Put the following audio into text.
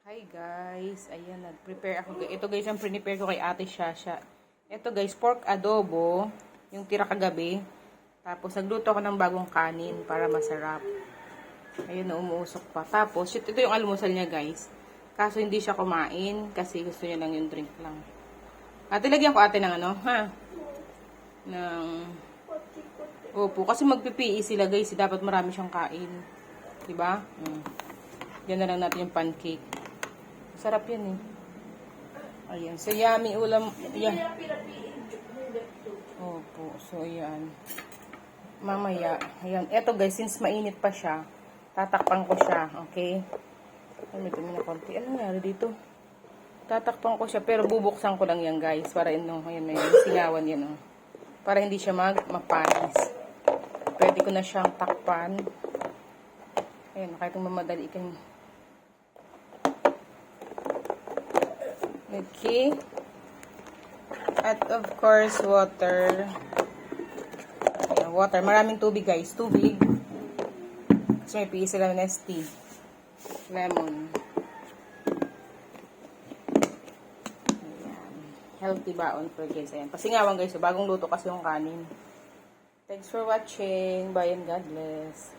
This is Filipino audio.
Hi guys, ayan, nag-prepare ako. Ito guys, ang prepare ko kay Ate Shasha. Ito guys, pork adobo, yung tira kagabi. Tapos nagluto ako ng bagong kanin para masarap. Ayun na, umuusok pa. Tapos, ito yung almusal niya guys. Kaso hindi siya kumain kasi gusto niya lang yung drink lang. Ate, lagyan ko ate ng ano, ha? Opo, kasi magpipi sila guys. Dapat marami siyang kain. Diba? Yan na lang natin yung pancake. Sarap yan eh. Ayan. So, yummy ulam. Ayan. Opo. So, ayan. Mamaya. Ayan. Eto guys, since mainit pa siya, tatakpan ko siya. Okay? Ay, may dumi na konti. Ano nangyari dito? Tatakpan ko siya, pero bubuksan ko lang yan guys. Para ino, ayan, may singawan yan. Oh. Para hindi siya mapanis. Pwede ko na siyang takpan. Ayan, kahit mamadali ka. Okay. At of course, water. Ayan, water. Maraming tubig guys. Tubig. Kasi may piso lang tea. Lemon. Ayan. Healthy baon for guys. Ayan. Pasingawan guys. So, bagong luto kasi yung kanin. Thanks for watching. Bye and God bless.